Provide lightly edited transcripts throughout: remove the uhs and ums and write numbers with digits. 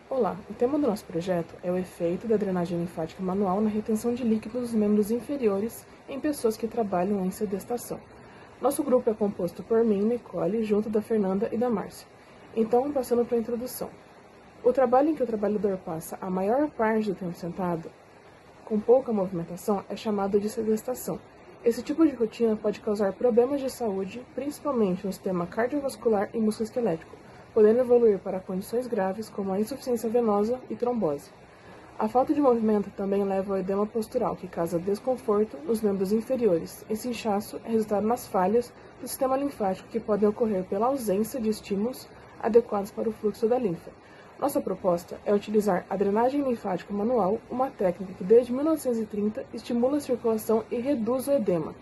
Olá, o tema do nosso projeto é o efeito da drenagem linfática manual na retenção de líquidos dos membros inferiores em pessoas que trabalham em sedestação. Nosso grupo é composto por mim, Nicole, junto da Fernanda e da Márcia. Então, passando para a introdução. O trabalho em que o trabalhador passa a maior parte do tempo sentado, com pouca movimentação, é chamado de sedestação. Esse tipo de rotina pode causar problemas de saúde, principalmente no sistema cardiovascular e musculoesquelético, podendo evoluir para condições graves como a insuficiência venosa e trombose. A falta de movimento também leva ao edema postural, que causa desconforto nos membros inferiores. Esse inchaço é resultado nas falhas do sistema linfático que podem ocorrer pela ausência de estímulos adequados para o fluxo da linfa. Nossa proposta é utilizar a drenagem linfática manual, uma técnica que desde 1930 estimula a circulação e reduz o edema.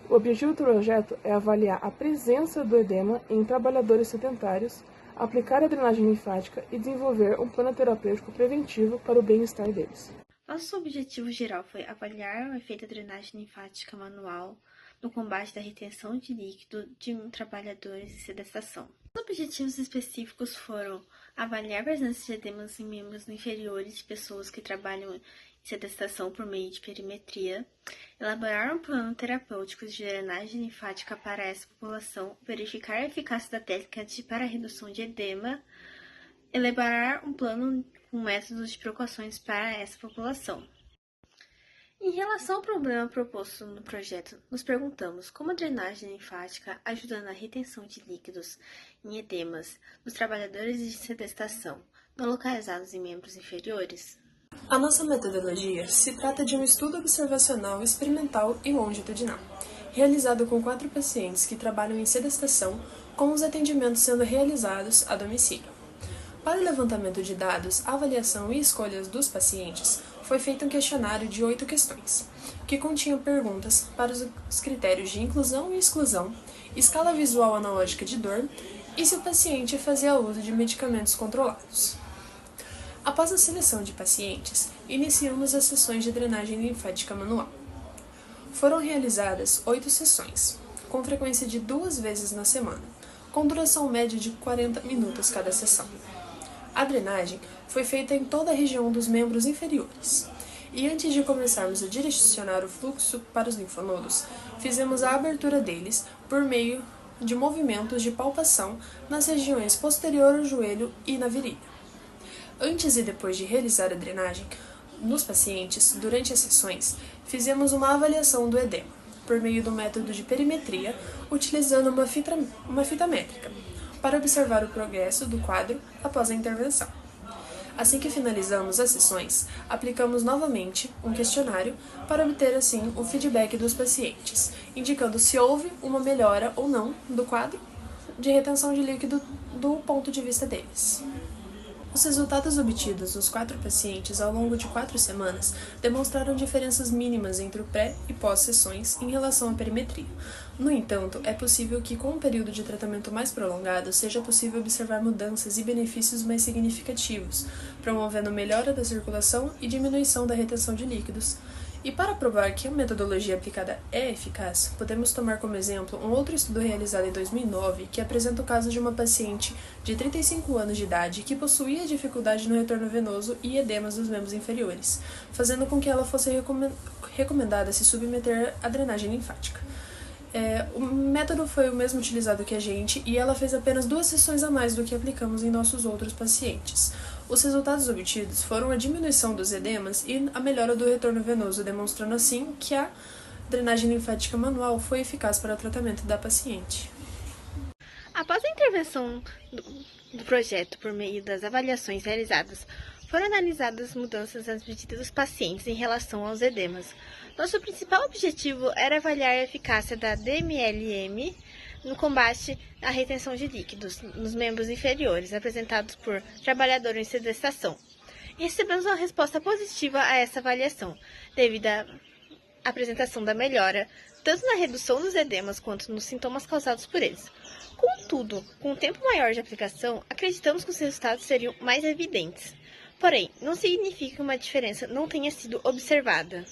O objetivo do projeto é avaliar a presença do edema em trabalhadores sedentários, aplicar a drenagem linfática e desenvolver um plano terapêutico preventivo para o bem-estar deles. Nosso objetivo geral foi avaliar o efeito da drenagem linfática manual no combate da retenção de líquido de trabalhadores em sedestação. Os objetivos específicos foram avaliar a presença de edemas em membros inferiores de pessoas que trabalham em sedestação por meio de perimetria, elaborar um plano terapêutico de drenagem linfática para essa população, verificar a eficácia da técnica para a redução de edema, elaborar um plano com métodos de precauções para essa população. Em relação ao problema proposto no projeto, nos perguntamos como a drenagem linfática ajuda na retenção de líquidos em edemas dos trabalhadores de sedestação não localizados em membros inferiores. A nossa metodologia se trata de um estudo observacional experimental e longitudinal, realizado com 4 pacientes que trabalham em sedestação, com os atendimentos sendo realizados a domicílio. Para o levantamento de dados, avaliação e escolhas dos pacientes, foi feito um questionário de 8 questões, que continham perguntas para os critérios de inclusão e exclusão, escala visual analógica de dor e se o paciente fazia uso de medicamentos controlados. Após a seleção de pacientes, iniciamos as sessões de drenagem linfática manual. Foram realizadas 8 sessões, com frequência de 2 vezes na semana, com duração média de 40 minutos cada sessão. A drenagem foi feita em toda a região dos membros inferiores, e antes de começarmos a direcionar o fluxo para os linfonodos, fizemos a abertura deles por meio de movimentos de palpação nas regiões posterior ao joelho e na virilha. Antes e depois de realizar a drenagem nos pacientes, durante as sessões, fizemos uma avaliação do edema, por meio do método de perimetria, utilizando uma fita métrica, para observar o progresso do quadro após a intervenção. Assim que finalizamos as sessões, aplicamos novamente um questionário para obter assim o feedback dos pacientes, indicando se houve uma melhora ou não do quadro de retenção de líquido do ponto de vista deles. Os resultados obtidos nos 4 pacientes ao longo de 4 semanas demonstraram diferenças mínimas entre o pré- e pós-sessões em relação à perimetria. No entanto, é possível que, com um período de tratamento mais prolongado, seja possível observar mudanças e benefícios mais significativos, promovendo melhora da circulação e diminuição da retenção de líquidos. E para provar que a metodologia aplicada é eficaz, podemos tomar como exemplo um outro estudo realizado em 2009 que apresenta o caso de uma paciente de 35 anos de idade que possuía dificuldade no retorno venoso e edemas dos membros inferiores, fazendo com que ela fosse recomendada a se submeter à drenagem linfática. O método foi o mesmo utilizado que a gente e ela fez apenas 2 sessões a mais do que aplicamos em nossos outros pacientes. Os resultados obtidos foram a diminuição dos edemas e a melhora do retorno venoso, demonstrando assim que a drenagem linfática manual foi eficaz para o tratamento da paciente. Após a intervenção do projeto por meio das avaliações realizadas, foram analisadas mudanças nas medidas dos pacientes em relação aos edemas. Nosso principal objetivo era avaliar a eficácia da DMLM no combate à retenção de líquidos nos membros inferiores apresentados por trabalhadores em sedestação. E recebemos uma resposta positiva a essa avaliação, devido à apresentação da melhora tanto na redução dos edemas quanto nos sintomas causados por eles. Contudo, com um tempo maior de aplicação, acreditamos que os resultados seriam mais evidentes. Porém, não significa que uma diferença não tenha sido observada.